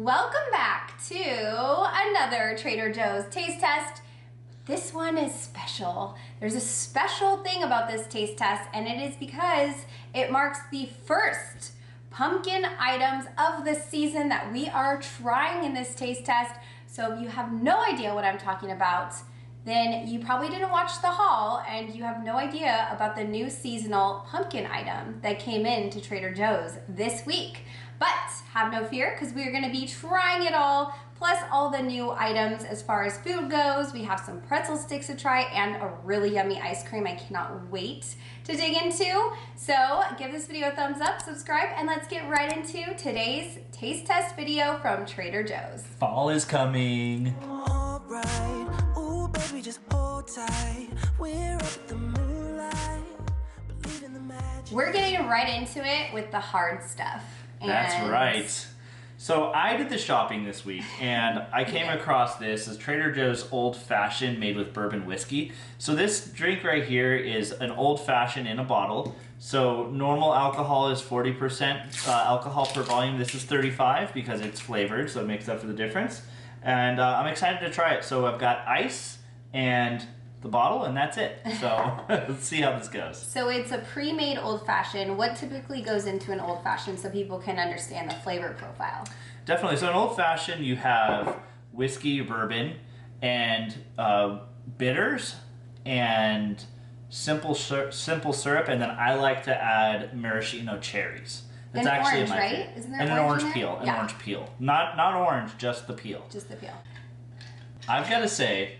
Welcome back to another Trader Joe's taste test. This one is special. There's a special thing about this taste test, and it is because it marks the first pumpkin items of the season that we are trying in this taste test. So if you have no idea what I'm talking about, then you probably didn't watch the haul and you have no idea about the new seasonal pumpkin item that came in to Trader Joe's this week. But have no fear, because we are going to be trying it all, plus all the new items as far as food goes. We have some pretzel sticks to try and a really yummy ice cream I cannot wait to dig into. So give this video a thumbs up, subscribe, and let's get right into today's taste test video from Trader Joe's. Fall is coming. All right. Ooh, baby, just hold tight. We're up the moonlight. Believe in the magic. We're getting right into it with the hard stuff. That's right. So I did the shopping this week, and I came across this as Trader Joe's Old Fashioned made with bourbon whiskey. So this drink right here is an Old Fashioned in a bottle. So normal alcohol is 40% alcohol per volume. This is 35 because it's flavored, so it makes up for the difference. And I'm excited to try it. So I've got ice and the bottle, and that's it. So let's see how this goes. So it's a pre-made Old Fashioned. What typically goes into an Old Fashioned so people can understand the flavor profile? Definitely. So an Old Fashioned, you have whiskey, bourbon, and bitters, and simple syrup, and then I like to add maraschino cherries. That's and actually orange, my right? favorite. Isn't there and an orange orange in there? peel. An Yeah. orange peel. Not orange, just the peel. Just the peel. I've got to say,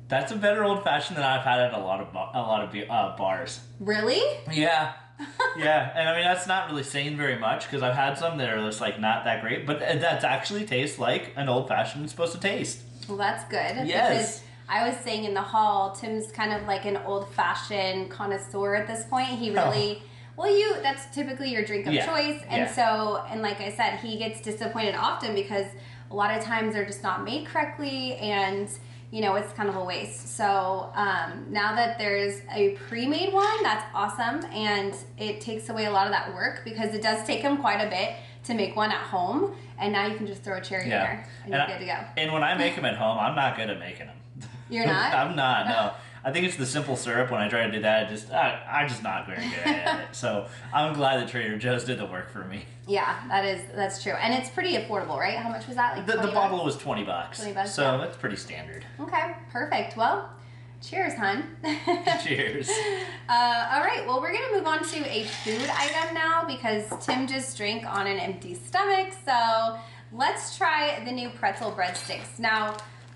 that's a better Old Fashioned than I've had at a lot of bars. Really? Yeah. Yeah, and I mean, that's not really saying very much, because I've had some that are just like not that great, but that actually tastes like an Old Fashioned is supposed to taste. Well, that's good. Yes. Because I was saying in the haul, Tim's kind of like an Old Fashioned connoisseur at this point. He really, well, that's typically your drink of choice. And so, and like I said, he gets disappointed often because a lot of times they're just not made correctly, and you know, it's kind of a waste. So now that there's a pre-made one, that's awesome, and it takes away a lot of that work, because it does take him quite a bit to make one at home, and now you can just throw a cherry in there and you're good to go. And when I make them at home, I'm not good at making them. You're not? I'm not, no. I think it's the simple syrup. When I try to do that, I'm just not very good at it. So I'm glad that Trader Joe's did the work for me. Yeah, that's true. And it's pretty affordable, right? How much was that? Like the bottle was $20. $20, so yeah. that's pretty standard. Okay, perfect. Well, cheers, hon. Cheers. All right, well, we're going to move on to a food item now, because Tim just drank on an empty stomach. So let's try the new pretzel breadsticks. Now,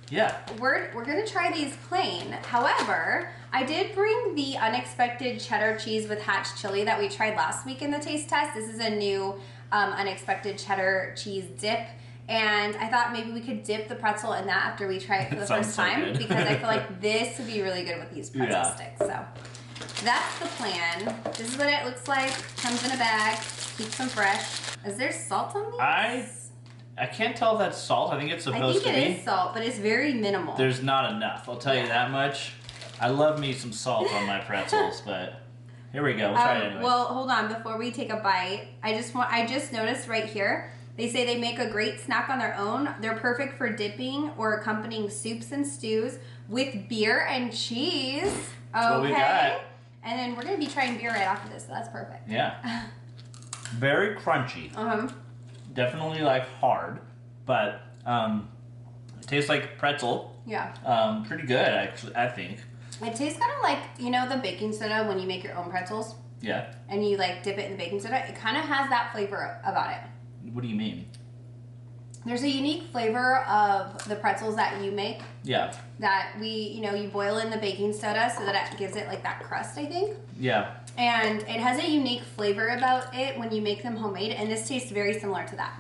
yeah, we're gonna try these plain. However, I did bring the unexpected cheddar cheese with hatch chili that we tried last week in the taste test. This is a new unexpected cheddar cheese dip, and I thought maybe we could dip the pretzel in that after we try it for the first time, good. because I feel like this would be really good with these pretzel sticks. So that's the plan. This is what it looks like. Comes in a bag. Keeps them fresh. Is there salt on these? I can't tell if that's salt. I think it's supposed to be. I think it is salt, but it's very minimal. There's not enough. I'll tell you that much. I love me some salt on my pretzels, but here we go. We'll try it anyway. Well, hold on. Before we take a bite, I just noticed right here, they say they make a great snack on their own. They're perfect for dipping or accompanying soups and stews with beer and cheese. Okay. That's what we got. And then we're going to be trying beer right after this, so that's perfect. Yeah. Very crunchy. Definitely like hard, but it tastes like pretzel. Yeah. Pretty good, actually, I think. It tastes kind of like, you know, the baking soda when you make your own pretzels. Yeah. And you like dip it in the baking soda. It kind of has that flavor about it. What do you mean? There's a unique flavor of the pretzels that you make. Yeah. That you boil in the baking soda so that it gives it like that crust, I think. Yeah. And it has a unique flavor about it when you make them homemade, and this tastes very similar to that.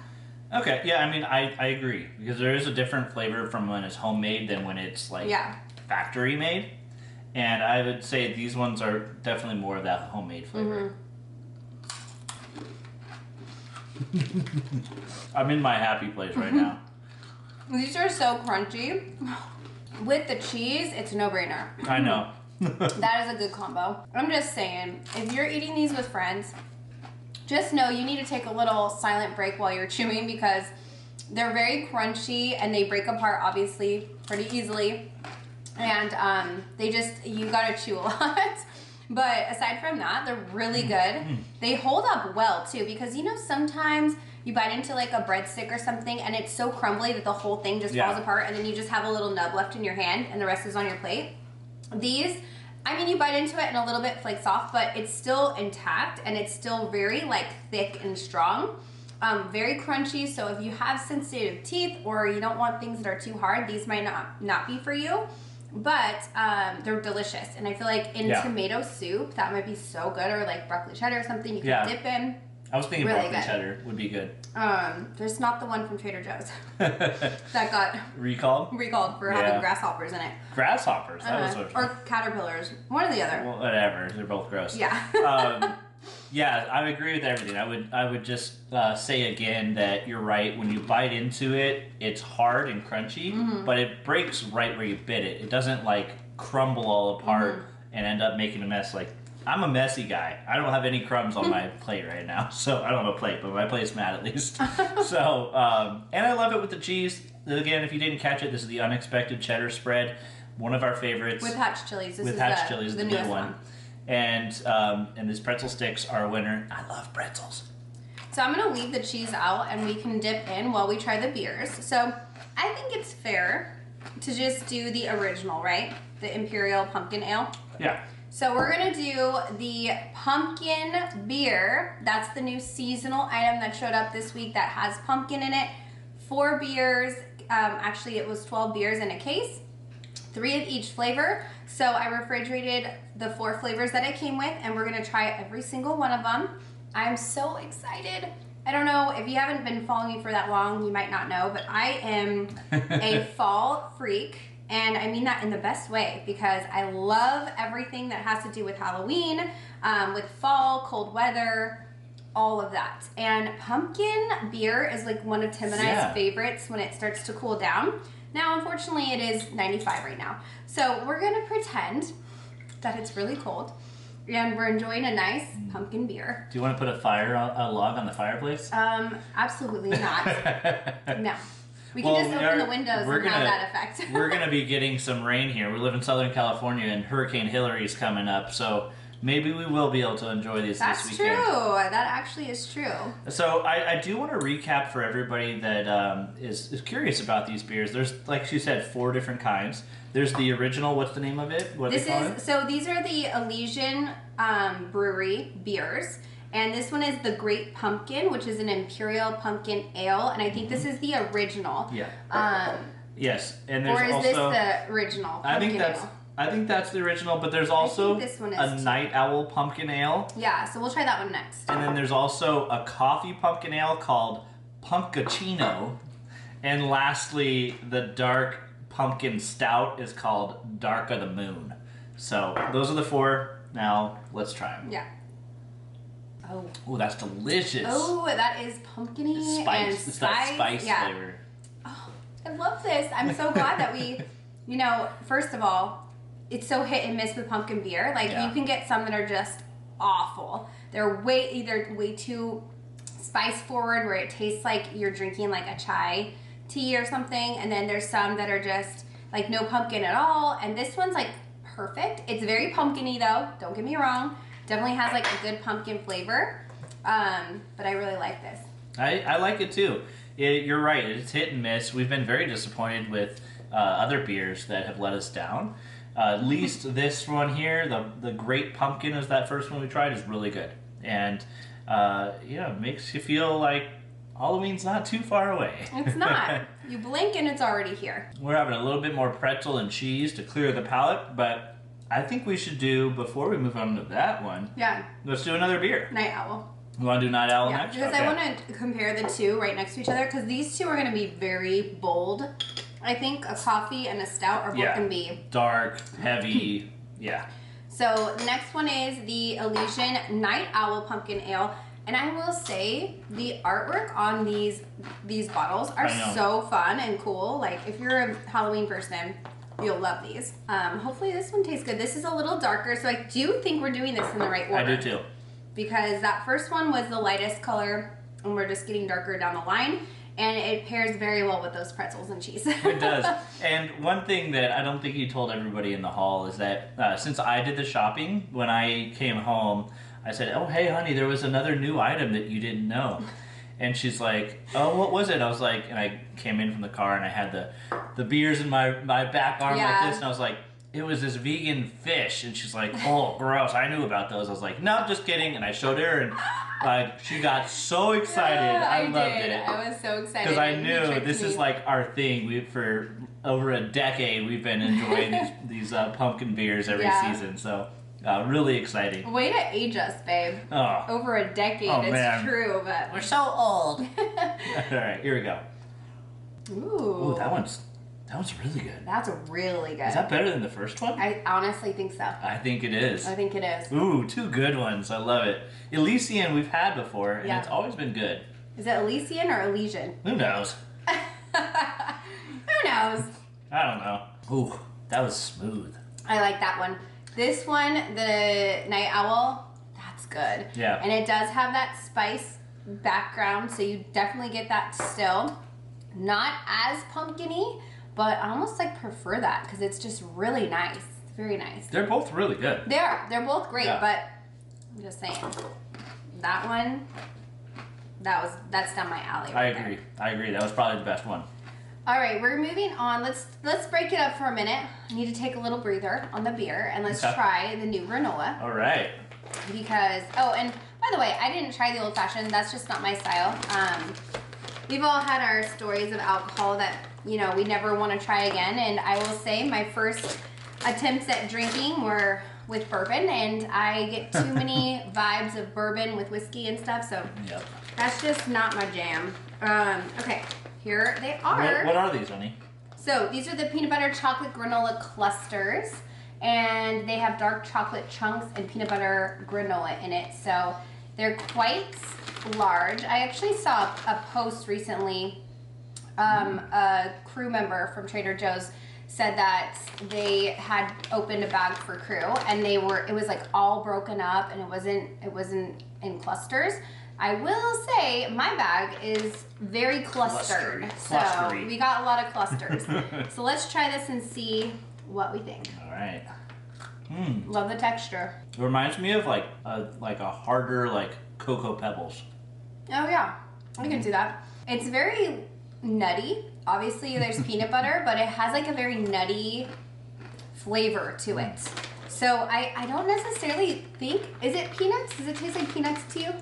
Okay, yeah, I mean, I agree, because there is a different flavor from when it's homemade than when it's like factory made. And I would say these ones are definitely more of that homemade flavor. I'm in my happy place right now. These are so crunchy. With the cheese, it's a no-brainer. I know. That is a good combo. I'm just saying, if you're eating these with friends, just know you need to take a little silent break while you're chewing, because They're very crunchy and they break apart obviously pretty easily. And you gotta chew a lot. But aside from that, they're really good. They hold up well too, because you know sometimes you bite into like a breadstick or something and it's so crumbly that the whole thing just falls apart, and then you just have a little nub left in your hand and the rest is on your plate. These, I mean, you bite into it and a little bit flakes off, but it's still intact and it's still very like thick and strong. Very crunchy, so if you have sensitive teeth or you don't want things that are too hard, these might not be for you. But they're delicious, and I feel like in tomato soup that might be so good, or like broccoli cheddar or something you can dip in. I was thinking really broccoli cheddar would be good. There's not the one from Trader Joe's that got recalled for having grasshoppers in it. Grasshoppers, that was what or caterpillars, one or the other. Well, whatever, they're both gross. Yeah. Yeah, I would agree with everything. I would just say again that you're right. When you bite into it, it's hard and crunchy, but it breaks right where you bit it. It doesn't like crumble all apart and end up making a mess. Like, I'm a messy guy. I don't have any crumbs on my plate right now, so I don't have a plate, but my plate's mad at least. So, and I love it with the cheese. Again, if you didn't catch it, this is the unexpected cheddar spread, one of our favorites. With Hutch chilies. With Hutch chilies, the new one. And these pretzel sticks are a winner. I love pretzels. So I'm going to leave the cheese out and we can dip in while we try the beers. So I think it's fair to just do the original, right? The Imperial Pumpkin Ale. Yeah. So we're going to do the pumpkin beer. That's the new seasonal item that showed up this week that has pumpkin in it. 4 beers. Actually, it was 12 beers in a case. 3 of each flavor. So I refrigerated the 4 flavors that it came with, and we're gonna try every single one of them. I'm so excited. I don't know, if you haven't been following me for that long, you might not know, but I am a fall freak, and I mean that in the best way, because I love everything that has to do with Halloween, with fall, cold weather, all of that. And pumpkin beer is like one of Tim and I's favorites when it starts to cool down. Now, unfortunately, it is 95 right now. So we're going to pretend that it's really cold and we're enjoying a nice pumpkin beer. Do you want to put a log on the fireplace? Absolutely not. No. We can just open the windows and have that effect. We're going to be getting some rain here. We live in Southern California and Hurricane Hillary's coming up, so maybe we will be able to enjoy these this weekend. That's true. That actually is true. So I do want to recap for everybody that is curious about these beers. There's, like she said, 4 different kinds. There's the original. What's the name of it? So these are the Elysian Brewery beers. And this one is the Great Pumpkin, which is an Imperial Pumpkin Ale. And I think this is the original. Yeah. Yes. And there's or is also, this the original pumpkin ale? I think that's the original, but there's also a Night Owl Pumpkin Ale. Yeah, so we'll try that one next. And then there's also a coffee pumpkin ale called Pumpkachino. And lastly, the dark pumpkin stout is called Dark of the Moon. So those are the 4. Now, let's try them. Yeah. Oh, that's delicious. Oh, that is pumpkiny and spice. It's that spice flavor. Oh, I love this. I'm so glad that we, first of all, it's so hit and miss with pumpkin beer. Like, you can get some that are just awful. They're either way too spice forward, where it tastes like you're drinking like a chai tea or something, and then there's some that are just like no pumpkin at all, and this one's like perfect. It's very pumpkin-y though, don't get me wrong. Definitely has like a good pumpkin flavor, but I really like this. I like it too. You're right, it's hit and miss. We've been very disappointed with other beers that have let us down. At least this one here, the Great Pumpkin is that first one we tried, is really good. And it makes you feel like Halloween's not too far away. It's not. You blink and it's already here. We're having a little bit more pretzel and cheese to clear the palate, but I think we should do, before we move on to that one, let's do another beer. Night Owl. You want to do Night Owl next? Because I want to compare the 2 right next to each other, because these 2 are going to be very bold. I think a coffee and a stout are both going to be dark, heavy, So the next one is the Elysian Night Owl Pumpkin Ale. And I will say, the artwork on these bottles are so fun and cool. Like, if you're a Halloween person, you'll love these. Hopefully this one tastes good. This is a little darker, so I do think we're doing this in the right order. I do too. Because that first one was the lightest color, and we're just getting darker down the line. and it pairs very well with those pretzels and cheese. It does. And one thing that I don't think you told everybody in the hall is that since I did the shopping, when I came home, I said, "Oh, hey, honey, there was another new item that you didn't know." And she's like, "Oh, what was it?" I was like, and I came in from the car and I had the beers in my back arm like this, and I was like, "It was this vegan fish." And she's like, "Oh, gross, I knew about those." I was like, "No, just kidding." And I showed her, and like she got so excited. I loved it. I was so excited because I knew this is like our thing. We for over a decade we've been enjoying these pumpkin beers every season. So really exciting. Way to age us, babe. Oh. Over a decade. Oh, it's man. true, but We're so old. All right, here we go. Ooh, Ooh, that one's really good. that's really good. Is that better than the first one? I honestly think so. I think it is. I think it is. Ooh, two good ones. I love it. Elysian we've had before, and it's always been good. Is it Elysian or Elysian? Who knows? Who knows? I don't know. Ooh, that was smooth. I like that one. This one, the Night Owl, that's good. Yeah. And it does have that spice background, so you definitely get that still. Not as pumpkin-y, but I almost like prefer that because it's just really nice. It's very nice. They're both really good. They are. They're both great, Yeah. but I'm just saying. That one, that's down my alley. I right agree. there. I agree. That was probably the best one. All right, we're moving on. Let's break it up for a minute. I need to take a little breather on the beer, and let's try the new granola. All right. Because, oh, and by the way, I didn't try the old fashioned. That's just not my style. We've all had our stories of alcohol that, you know, we never want to try again. And I will say my first attempts at drinking were with bourbon, and I get too many vibes of bourbon with whiskey and stuff. So that's just not my jam. Okay, here they are. What are these, honey? So these are the peanut butter chocolate granola clusters, and they have dark chocolate chunks and peanut butter granola in it. So they're quite large. I actually saw a post recently. A crew member from Trader Joe's said that they had opened a bag for crew, and it was like all broken up, and it wasn't in clusters. I will say my bag is very clustered. So Clustery. we got a lot of clusters. So let's try this and see what we think. All right. Love the texture. It reminds me of like a harder like Cocoa Pebbles. Oh yeah, I can see that. It's very nutty. Obviously there's peanut butter, but it has like a very nutty flavor to it. So I don't necessarily think, is it peanuts? Does it taste like peanuts to you?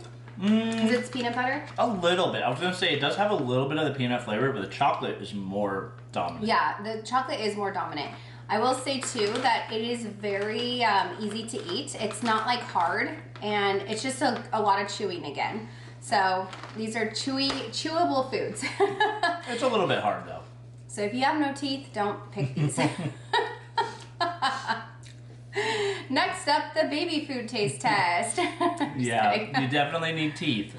Is it peanut butter? A little bit. I was going to say it does have a little bit of the peanut flavor, but the chocolate is more dominant. Yeah, the chocolate is more dominant. I will say too that it is very easy to eat. It's not like hard, and it's just a lot of chewing again. So these are chewable foods. It's a little bit hard though. So if you have no teeth, don't pick these. Next up, the baby food taste test. Yeah, you definitely need teeth.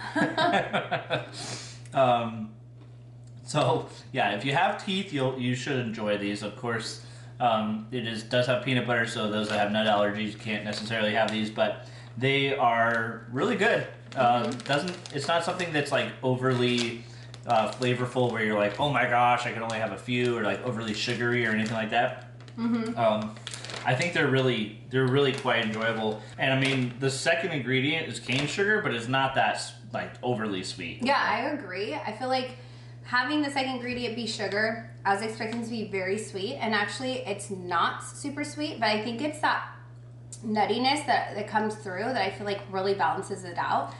So yeah, if you have teeth, you should enjoy these. Of course, does have peanut butter, so those that have nut allergies can't necessarily have these, but they are really good. It's not something that's like overly flavorful where you're like, oh my gosh, I can only have a few, or like overly sugary or anything like that. I think they're really quite enjoyable. And I mean, the second ingredient is cane sugar, but it's not that like overly sweet. Yeah, I agree. I feel like having the second ingredient be sugar, I was expecting it to be very sweet, and actually it's not super sweet, but I think it's that nuttiness that comes through that I feel like really balances it out.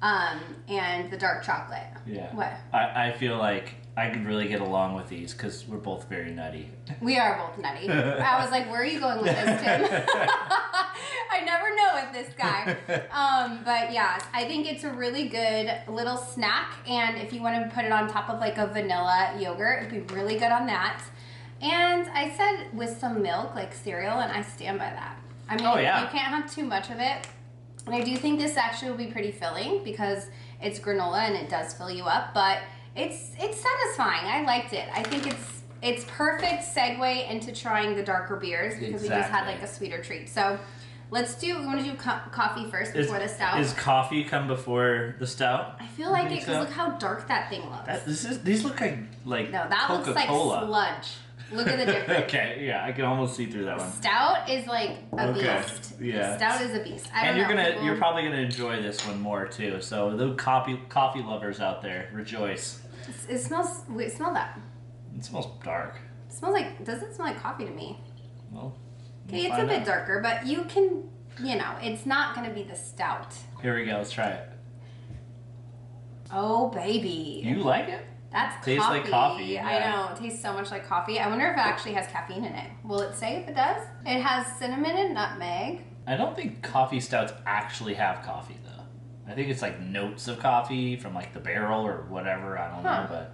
And the dark chocolate. Yeah. What? I feel like I could really get along with these because we're both very nutty. We are both nutty. I was like, where are you going with this, Tim? I never know with this guy. But yeah, I think it's a really good little snack, and if you want to put it on top of like a vanilla yogurt, it'd be really good on that. And I said with some milk, like cereal, and I stand by that. I mean, you can't have too much of it. And I do think this actually will be pretty filling because it's granola and it does fill you up, but it's satisfying. I liked it. I think it's perfect segue into trying the darker beers because we just had like a sweeter treat. So We want to do coffee first before the stout. Is coffee come before the stout? I feel like it, because look how dark that thing looks. These look like no, that Coca-Cola. looks like sludge. Look at the difference. Okay, yeah, I can almost see through that one. Stout is like a beast. Yeah. Stout is a beast. You're probably gonna enjoy this one more too. So the coffee lovers out there, rejoice. It smells. Wait, smell that. It smells dark. It smells like. Doesn't smell like coffee to me. Well. Okay, it's a bit darker, but you can. It's not gonna be the stout. Here we go. Let's try it. Oh baby. You like it? That's tastes coffee. like coffee. Yeah. I know. It tastes so much like coffee. I wonder if it actually has caffeine in it. Will it say if it does? It has cinnamon and nutmeg. I don't think coffee stouts actually have coffee though. I think it's like notes of coffee from like the barrel or whatever. I don't know, but.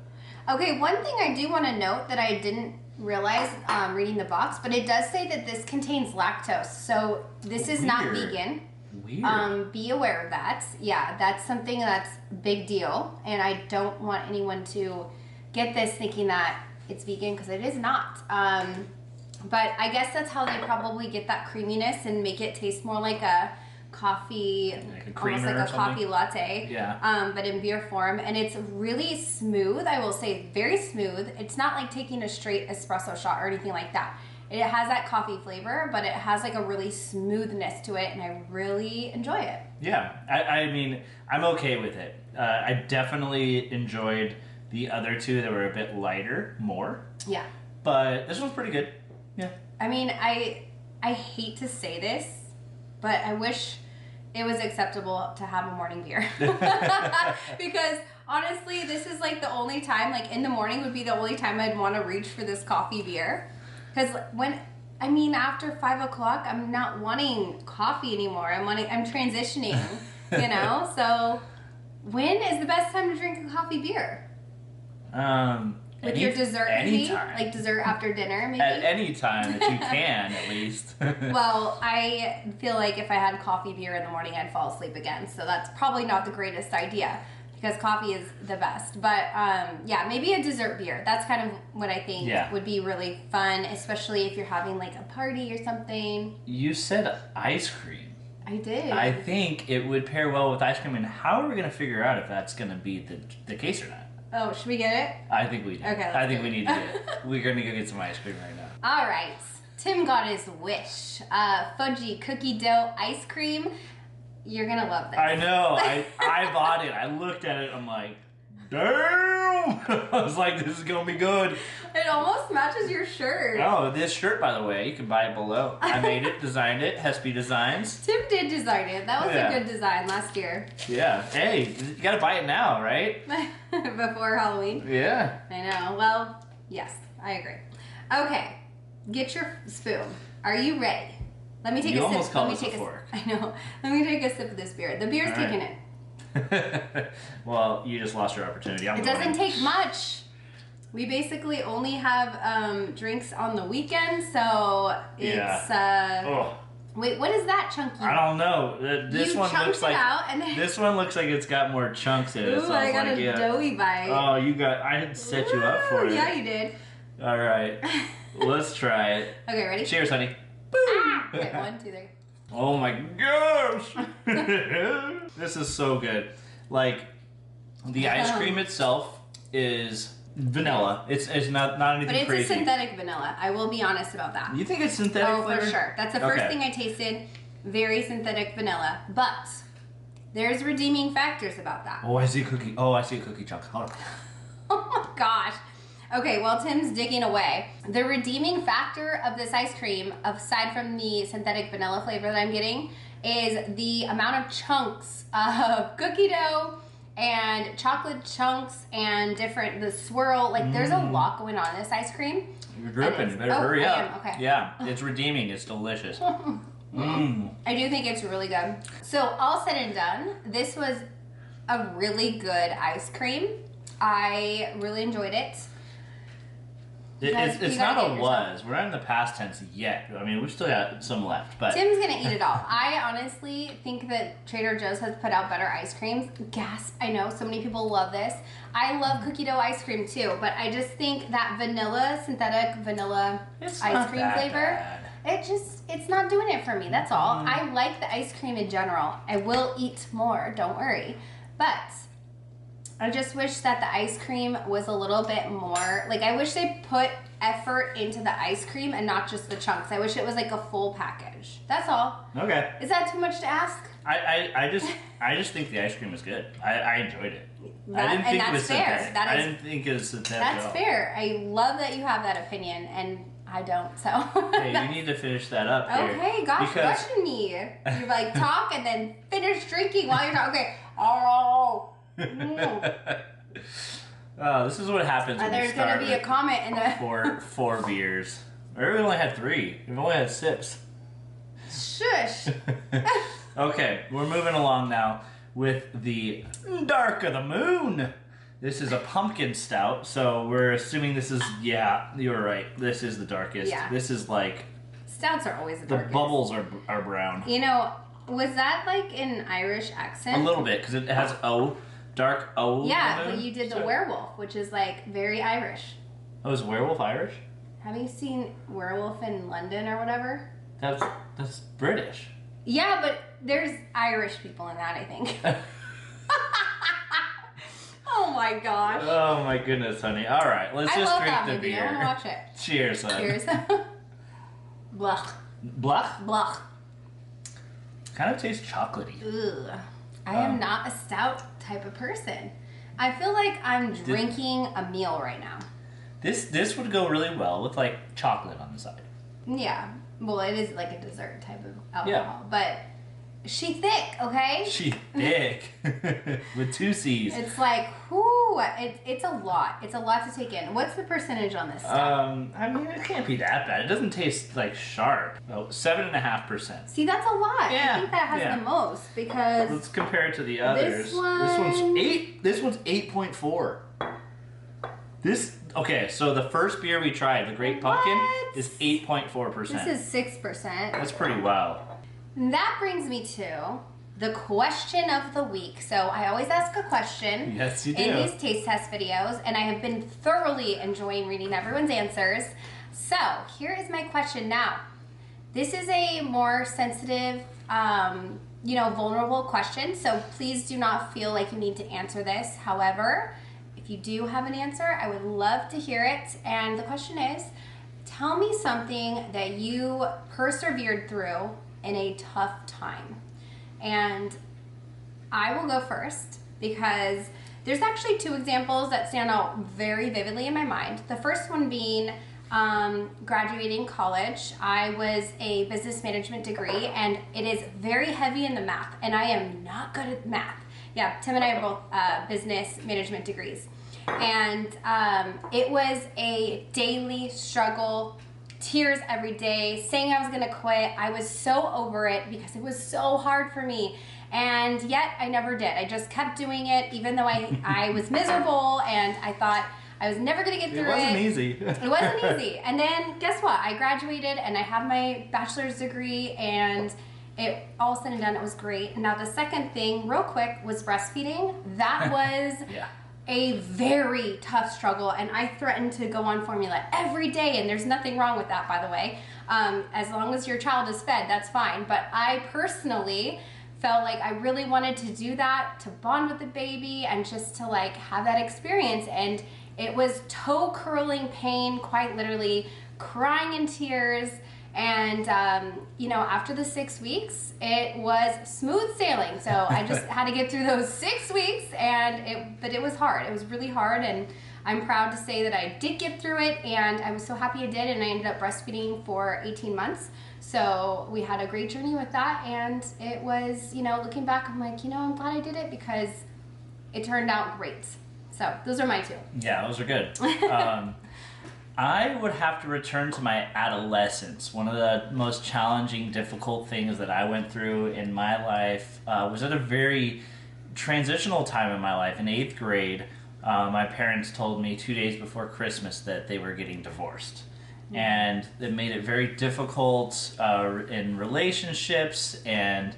Okay, one thing I do want to note that I didn't realize reading the box, but it does say that this contains lactose. So this is not vegan. Weird. Be aware of that. Yeah, that's something that's a big deal, and I don't want anyone to get this thinking that it's vegan, because it is not. But I guess that's how they probably get that creaminess and make it taste more like a coffee, like almost like a coffee latte. Yeah. But in beer form, and it's really smooth. I will say, very smooth. It's not like taking a straight espresso shot or anything like that. It has that coffee flavor, but it has like a really smoothness to it, and I really enjoy it. Yeah, I mean, I'm okay with it. I definitely enjoyed the other two that were a bit lighter more. Yeah. But this one's pretty good. Yeah. I mean, I hate to say this, but I wish it was acceptable to have a morning beer. Because honestly, this is like the only time, like in the morning would be the only time I'd want to reach for this coffee beer. Because after 5 o'clock, I'm not wanting coffee anymore. I'm transitioning, So when is the best time to drink a coffee beer? With your dessert, maybe? Like dessert after dinner, maybe? At any time that you can, at least. Well, I feel like if I had coffee beer in the morning, I'd fall asleep again. So that's probably not the greatest idea, because coffee is the best. But maybe a dessert beer. That's kind of what I think would be really fun, especially if you're having like a party or something. You said ice cream. I did. I think it would pair well with ice cream, and how are we going to figure out if that's going to be the case or not? Oh, should we get it? I think we do. Okay, I think we need to get it. We're going to go get some ice cream right now. All right. Tim got his wish. Fudgy cookie dough ice cream. You're going to love this. I know. I bought it. I looked at it. I'm like, damn. I was like, this is going to be good. It almost matches your shirt. Oh, this shirt, by the way, you can buy it below. I made it, designed it. Hespe Designs. Tim did design it. That was a good design last year. Yeah. Hey, you got to buy it now, right? Before Halloween. Yeah. I know. Well, yes, I agree. Okay, get your spoon. Are you ready? Let me take a sip. You almost called this a fork. I know. Let me take a sip of this beer. The beer's kicking in. Well, you just lost your opportunity. It doesn't take much. We basically only have drinks on the weekend, so it's Wait, what is that chunky? I don't know. This one looks like this one looks like it's got more chunks in it. Ooh, I got a doughy bite. Oh, I had set you up for it. Yeah, you did. All right, let's try it. Okay, ready? Cheers, honey. Ah! Okay, 1, 2, 3. Oh my gosh! This is so good. Like, the ice cream itself is vanilla. It's not anything crazy. But it's a synthetic vanilla. I will be honest about that. You think it's synthetic flavor? For sure. That's the first thing I tasted. Very synthetic vanilla. But there's redeeming factors about that. Oh, I see a cookie. Oh, I see a cookie chunk. Hold on. Oh my gosh. Okay, while Tim's digging away, the redeeming factor of this ice cream, aside from the synthetic vanilla flavor that I'm getting, is the amount of chunks of cookie dough and chocolate chunks and the swirl. Like, there's a lot going on in this ice cream. You're dripping. You better hurry up. Okay. Yeah, it's redeeming. It's delicious. I do think it's really good. So, all said and done, this was a really good ice cream. I really enjoyed it. It's not a was. We're not in the past tense yet. I mean, we've still got some left. But Tim's gonna eat it all. I honestly think that Trader Joe's has put out better ice creams. Gasp! I know so many people love this. I love cookie dough ice cream too, but I just think that synthetic vanilla ice cream flavor It's not doing it for me. That's all. I like the ice cream in general. I will eat more, don't worry. But I just wish that the ice cream was a little bit more, like I wish they put effort into the ice cream and not just the chunks. I wish it was like a full package. That's all. Okay. Is that too much to ask? I just think the ice cream was good. I enjoyed it. I didn't and think it was that's fair. synthetic. That I is- didn't think it was synthetic. That's at all. fair. I love that you have that opinion, and I don't. So. Hey, you need to finish that up here. Okay, gosh, Because question me. You like talk and then finish drinking while you're talking. Okay. Oh. Oh, this is what happens when you There's start gonna be a with comment in the. four beers. Or we only had 3. We've only had sips. Shush. Okay, we're moving along now with the Dark of the Moon. This is a pumpkin stout, so we're assuming this is, yeah, you're right. This is the darkest. Yeah. This is like, Stouts are always the the darkest. bubbles are brown. You know, was that like an Irish accent? A little bit, because it has O, dark O. Yeah, in the but moon. you did the So- werewolf, which is like very Irish. Oh, is werewolf Irish? Have you seen Werewolf in London or whatever? That's British. Yeah, but there's Irish people in that, I think. Oh my gosh. Oh my goodness, honey. All right, let's I just love drink that the movie. beer. I want to watch it. Cheers, son. Cheers. Blah. Blah? Blah. Kind of tastes chocolatey. Ugh. I am not a stout type of person. I feel like I'm drinking a meal right now. This would go really well with like chocolate on the side. Yeah. Well, it is like a dessert type of alcohol. Yeah. But she thick, okay? She thick with 2 C's. It's like, whoo, it's a lot. It's a lot to take in. What's the percentage on this stuff? I mean, it can't be that bad. It doesn't taste like sharp. Oh, 7.5%. See, that's a lot. Yeah, I think that has yeah. the most because Let's compare it to the others. This one- This one's 8. This one's 8.4. Okay, so the first beer we tried, the Great Pumpkin, What? is 8.4%. this is 6%. That's pretty wild. That brings me to the question of the week. So I always ask a question Yes, you do. in these taste test videos, and I have been thoroughly enjoying reading everyone's answers. So here is my question now. This is a more sensitive, vulnerable question, so please do not feel like you need to answer this. However, if you do have an answer, I would love to hear it. And the question is, tell me something that you persevered through in a tough time. And I will go first because there's actually 2 examples that stand out very vividly in my mind. The first one being graduating college. I was a business management degree, and it is very heavy in the math, and I am not good at math. Yeah, Tim and I are both business management degrees. And it was a daily struggle, tears every day, saying I was gonna quit. I was so over it because it was so hard for me. And yet I never did. I just kept doing it even though I was miserable and I thought I was never gonna get through it. It wasn't easy. It wasn't easy. And then guess what? I graduated and I have my bachelor's degree and it all said and done, it was great. Now the second thing, real quick, was breastfeeding. That was Yeah. a very tough struggle, and I threatened to go on formula every day, and there's nothing wrong with that, by the way. As long as your child is fed, that's fine. But I personally felt like I really wanted to do that, to bond with the baby and just to like have that experience. And it was toe curling pain, quite literally, crying in tears. And, after the 6 weeks, it was smooth sailing. So I just had to get through those 6 weeks, but it was hard. It was really hard, and I'm proud to say that I did get through it, and I was so happy I did, and I ended up breastfeeding for 18 months. So we had a great journey with that, and it was, looking back, I'm like, I'm glad I did it because it turned out great. So those are my 2. Yeah, those are good. I would have to return to my adolescence. One of the most challenging, difficult things that I went through in my life was at a very transitional time in my life. In 8th grade, my parents told me 2 days before Christmas that they were getting divorced. Mm-hmm. And it made it very difficult in relationships and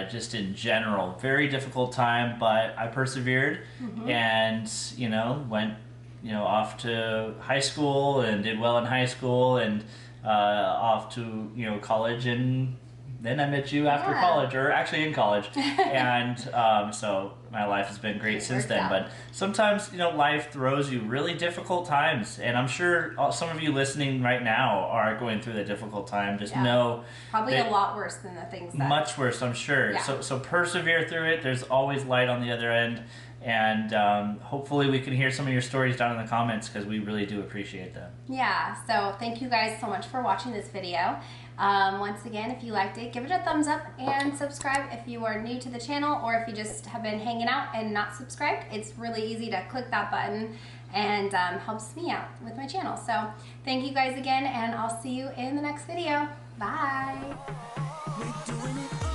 just in general. Very difficult time, but I persevered and, went off to high school and did well in high school and off to college, and then I met you after college, or actually in college, and so my life has been great since then. But sometimes life throws you really difficult times, and I'm sure some of you listening right now are going through the difficult time. Just know probably a lot worse than the things that much worse, I'm sure. Yeah. So persevere through it. There's always light on the other end. And hopefully we can hear some of your stories down in the comments, because we really do appreciate them. Yeah, so thank you guys so much for watching this video. Once again, if you liked it, give it a thumbs up and subscribe if you are new to the channel, or if you just have been hanging out and not subscribed. It's really easy to click that button, and helps me out with my channel. So thank you guys again, and I'll see you in the next video. Bye. We're doing it